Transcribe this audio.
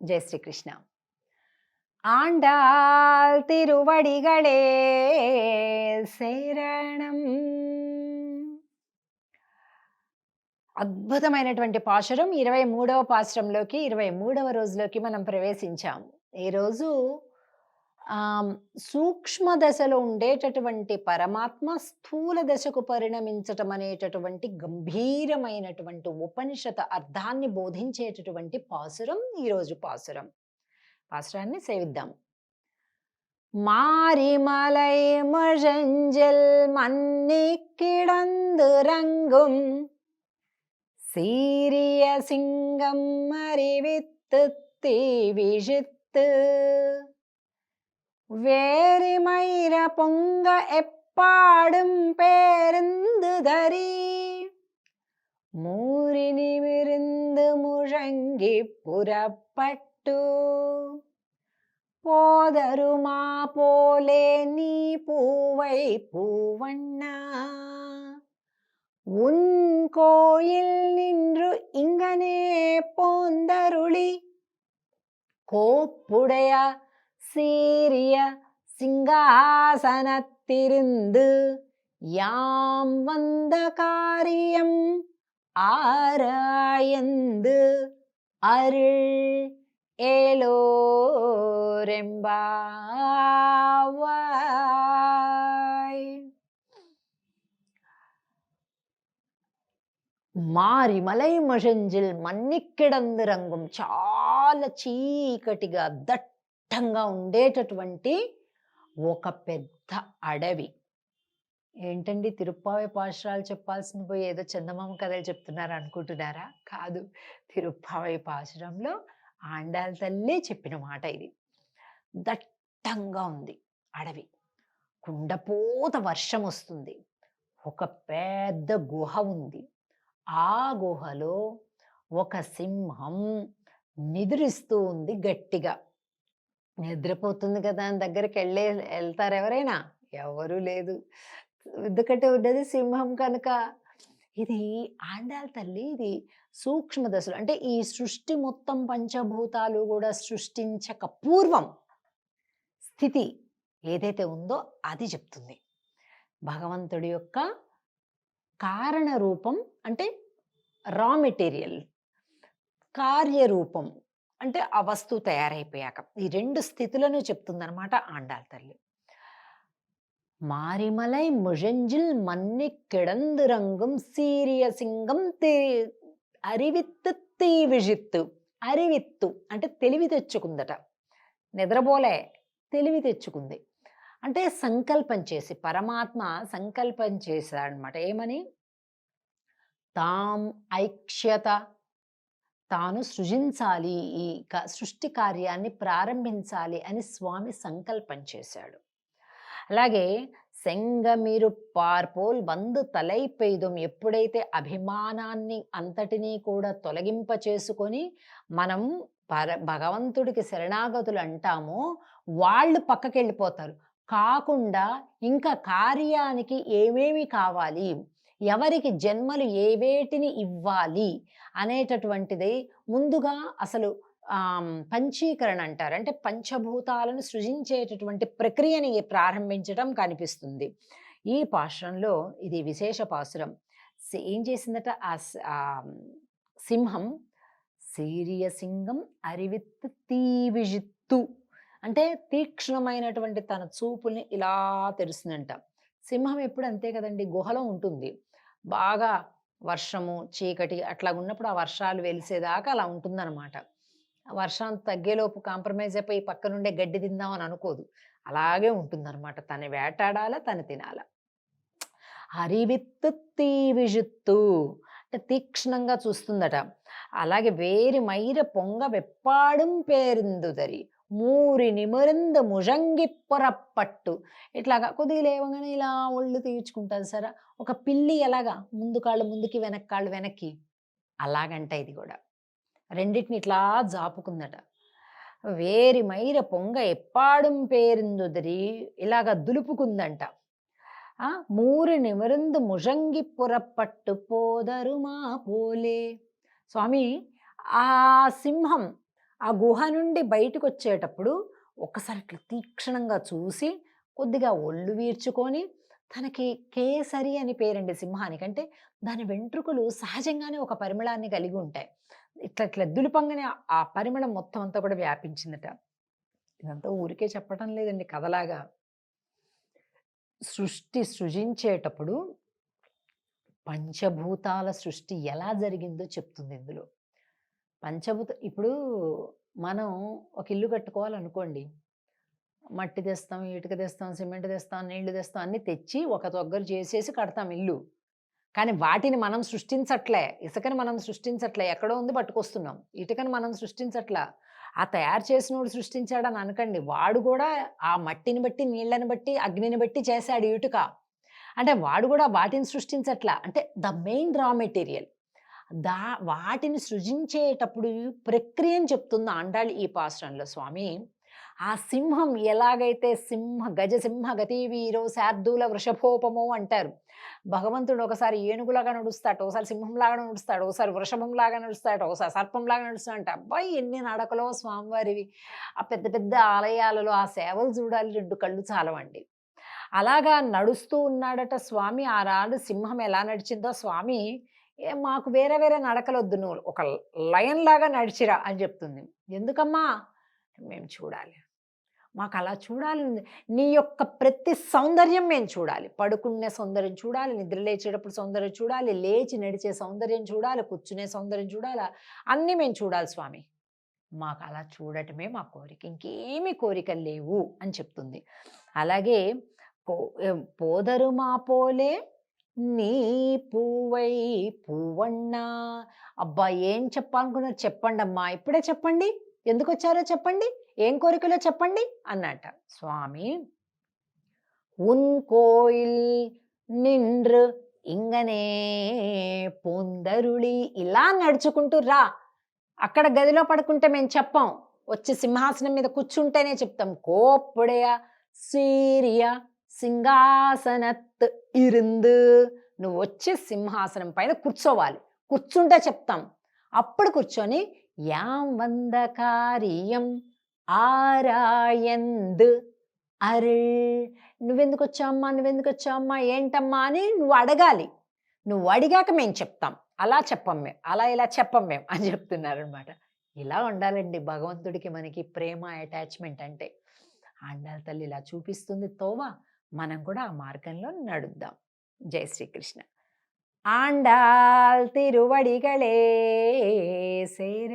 ஜெய் ஸ்ரீ கிருஷ்ணா. ஆண்டாள் திருவடிகளே శరణం. అద్భుతమైనటువంటి పాశురం 23వ పాశురంలోకి 23వ రోజులోకి మనం ప్రవేశించాము. ఈరోజు సూక్ష్మ దశలో ఉండేటటువంటి పరమాత్మ స్థూల దశకు పరిణమించటం అనేటటువంటి గంభీరమైనటువంటి ఉపనిషత్ అర్థాన్ని బోధించేటటువంటి పాశురం ఈరోజు పాశురాన్ని సేవిద్దాం. மாரிமலை முழஞ்சில் மன்னி கிடந்து ரங்கும் சீரிய சிங்கம் அறிவித்து தீவிழித்து வேரிமயிர பொங்க எப்பாடும் பேருந்து தரி மூறி நிமிர்ந்து முழங்கி புறப்பட்டு போதருமா போலே நீ பூவை பூவண்ணா உன் கோயில் நின்று இங்கனே போந்தருளி கோப்புடைய சீரிய சிங்காசனத்திருந்து யாம் வந்த காரியம் ஆராயந்து அருள் ஏலோரெம்பாவாய். మారిమలై మషంజిల్ మన్నిక్కిడందు రంగం, చాలా చీకటిగా దట్టంగా ఉండేటటువంటి ఒక పెద్ద అడవి. ఏంటండి తిరుప్పావై పాశురాలు చెప్పాల్సింది పోయి ఏదో చందమామ కథలు చెప్తున్నారు అనుకుంటున్నారా? కాదు, తిరుప్పావై పాశురంలో ఆండాళ్ళ తల్లే చెప్పిన మాట ఇది. దట్టంగా ఉంది అడవి, కుండపోత వర్షం వస్తుంది, ఒక పెద్ద గుహ ఉంది. ఆ గుహలో ఒక సింహం నిద్రిస్తూ ఉంది గట్టిగా. నిద్రపోతుంది కదా అని దగ్గరికి వెళ్తారు ఎవరైనా? ఎవరూ లేదు, ఎందుకంటే ఉన్నది సింహం కనుక. ఇది ఆండాళ్ళ తల్లి, ఇది సూక్ష్మ దశలు, అంటే ఈ సృష్టి మొత్తం పంచభూతాలు కూడా సృష్టించక పూర్వం స్థితి ఏదైతే ఉందో అది చెప్తుంది. భగవంతుడి యొక్క కారణ రూపం అంటే రా మెటీరియల్, కార్యరూపం అంటే ఆ వస్తువు తయారైపోయాక ఈ రెండు స్థితులను చెప్తుందనమాట ఆండాళ్ళ తల్లి. మారిమలై ముழஞ்சில் మన్ని కిడందు రంగం సీరియ సింగం అరివిత్తు తీవిజిత్తు. అరివిత్తు అంటే తెలివి తెచ్చుకుందట, నిద్రపోలే, తెలివి తెచ్చుకుంది. అంటే సంకల్పం చేసి, పరమాత్మ సంకల్పం చేశాడనమాట. ఏమని? తాం ఐక్ష్యత, తాను సృజించాలి, ఈ సృష్టి కార్యాన్ని ప్రారంభించాలి అని స్వామి సంకల్పం చేశాడు. అలాగే సెంగమిరు పార్పోల్ బంధు తలై పెయ్దుం, ఎప్పుడైతే అభిమానాన్ని అంతటినీ కూడా తొలగింప చేసుకొని మనం భగవంతుడికి శరణాగతులు అంటామో వాళ్ళు పక్కకి వెళ్ళిపోతారు. కాకుండా ఇంకా కార్యానికి ఏమేమి కావాలి, ఎవరికి జన్మలు ఏవేటిని ఇవ్వాలి అనేటటువంటిది ముందుగా అసలు పంచీకరణ అంటారు. అంటే పంచభూతాలను సృజించేటటువంటి ప్రక్రియని ప్రారంభించడం కనిపిస్తుంది ఈ పాశురంలో. ఇది విశేష పాశురం. ఏం చేసిందట ఆ సింహం? సీరియ సింగం అరివిత్తు తీవిజిత్తు అంటే తీక్ష్ణమైనటువంటి తన చూపుల్ని ఇలా తెరుస్తుందంట. సింహం ఎప్పుడు అంతే కదండి, గుహలో ఉంటుంది. బాగా వర్షము చీకటి అట్లా ఉన్నప్పుడు ఆ వర్షాలు వెలిసేదాకా అలా ఉంటుందన్నమాట. వర్షం తగ్గేలోపు కాంప్రమైజ్ అయిపోయి పక్క నుండే గడ్డి తిందామని అనుకోదు, అలాగే ఉంటుందన్నమాట. తను వేటాడాల, తను తినాల. అరివిత్తు తీవిజిత్తు అంటే తీక్ష్ణంగా చూస్తుందట. అలాగే వేరి మైర పొంగ వెప్పాడుం పేరిందుదరి మూరి నిమురిందు ముజంగి పొరపట్టు. ఇట్లాగా కొద్దిగా లేవగానే ఇలా ఒళ్ళు తీర్చుకుంటుంది సరే, ఒక పిల్లి ఎలాగా ముందు కాళ్ళు ముందుకి వెనక్కాళ్ళు వెనక్కి, అలాగంట ఇది కూడా. రెండింటిని ఇట్లా జాపుకుందట. వేరి మైర పొంగ ఎప్పాడుం పేరిందుదరి ఇలాగ దులుపుకుందంట. మూరి నిమరిందు ముజంగి పురపట్టు పోదరుమా పోలే. స్వామి, ఆ సింహం ఆ గుహ నుండి బయటకొచ్చేటప్పుడు ఒక్కసారి ఇట్లా తీక్షణంగా చూసి, కొద్దిగా ఒళ్ళు వీర్చుకొని, తనకి కేసరి అని పేరండి సింహానికి. అంటే దాని వెంట్రుకలు సహజంగానే ఒక పరిమళాన్ని కలిగి ఉంటాయి. ఇట్లా ఇట్లా దులుపంగానే ఆ పరిమళం మొత్తం అంతా కూడా వ్యాపించిందట. ఇదంతా ఊరికే చెప్పటం లేదండి కథలాగా. సృజించేటప్పుడు పంచభూతాల సృష్టి ఎలా జరిగిందో చెప్తుంది ఇందులో. ఇప్పుడు మనం ఒక ఇల్లు కట్టుకోవాలనుకోండి. మట్టి తెస్తాం, ఇటుక తెస్తాం, సిమెంట్ తెస్తాం, నీళ్లు తెస్తాం అన్నీ తెచ్చి ఒక దగ్గర చేసేసి కడతాం ఇల్లు. కానీ వాటిని మనం సృష్టించట్లే. ఇసుకని మనం సృష్టించట్లే. ఎక్కడో ఉంది పట్టుకొస్తున్నాం. ఇటుకని మనం సృష్టించట్లా. ఆ తయారు చేసినోడు సృష్టించాడని అనకండి. వాడు కూడా ఆ మట్టిని బట్టి, నీళ్ళని బట్టి, అగ్నిని బట్టి చేశాడు ఇటుక. అంటే వాడు కూడా వాటిని సృష్టించట్లా. అంటే ద మెయిన్ రా మెటీరియల్. వాటిని సృజించేటప్పుడు ప్రక్రియను చెప్తుంది ఆండాళ్ ఈ పాసురంలో స్వామి. ఆ సింహం ఎలాగైతే గజసింహ గతి వీరో శార్దూల వృషభోపమో అంటారు. భగవంతుడు ఒకసారి ఏనుగులాగా నడుస్తాడు, ఒకసారి సింహంలాగా నడుస్తాడు, ఒకసారి వృషభంలాగా నడుస్తాడు, ఒకసారి సర్పంలాగా నడుస్తాడంట. అబ్బాయి ఎన్ని నడకలో స్వామివారివి. ఆ పెద్ద పెద్ద ఆలయాలలో ఆ సేవలు చూడాలి, 2 కళ్ళు చాలవండి. అలాగా నడుస్తూ ఉన్నాడట స్వామి. ఆనాడు సింహం ఎలా నడిచిందో స్వామి, మాకు వేరే వేరే నడకలొద్దు, నువ్వు ఒక లయన్ లాగా నడిచిరా అని చెప్తుంది. ఎందుకమ్మా? మేము చూడాలి, మాకు అలా చూడాలి, నీ యొక్క ప్రతి సౌందర్యం మేము చూడాలి. పడుకునే సౌందర్యం చూడాలి, నిద్ర లేచేటప్పుడు సౌందర్యం చూడాలి, లేచి నడిచే సౌందర్యం చూడాలి, కూర్చునే సౌందర్యం చూడాలి, అన్నీ మేము చూడాలి స్వామి. మాకు అలా చూడటమే మా కోరిక, ఇంకేమీ కోరికలు లేవు అని చెప్తుంది. అలాగే పోదరు మా పోలే నీ పూవై పువ్వన్నా. అబ్బా, ఏం చెప్పాలనుకున్నారు చెప్పండి అమ్మా, ఇప్పుడే చెప్పండి, ఎందుకు వచ్చారో చెప్పండి, ఏం కోరికలో చెప్పండి అన్నట. స్వామి, ఉన్ కోయిల్ నిండ్రు ఇంగనే పొందరుళి. ఇలా నడుచుకుంటూ రా, అక్కడ గదిలో పడుకుంటే మేము చెప్పాం, వచ్చి సింహాసనం మీద కూర్చుంటేనే చెప్తాం. కోప్పుడయ సీరియ సింహాసనత్ ఇరుందు. నువ్వు వచ్చి సింహాసనం పైన కూర్చోవాలి, కూర్చుంటే చెప్తాం. అప్పుడు కూర్చొని యాం వంద కార్యం ఆరాయంద్ అరుళ్. నువ్వెందుకు వచ్చావమ్మా, ఏంటమ్మా అని నువ్వు అడగాలి. నువ్వు అడిగాక మేము చెప్తాం, అలా చెప్పం మేము, ఇలా చెప్పం మేము అని చెప్తున్నారనమాట. ఇలా ఉండాలండి భగవంతుడికి మనకి ప్రేమ, అటాచ్మెంట్ అంటే. ఆండాళ్ తల్లి ఇలా చూపిస్తుంది తోవ, మనం కూడా ఆ మార్గంలో నడుద్దాం. జై శ్రీకృష్ణ. ఆండాళ్ తిరువడిగళే సేర.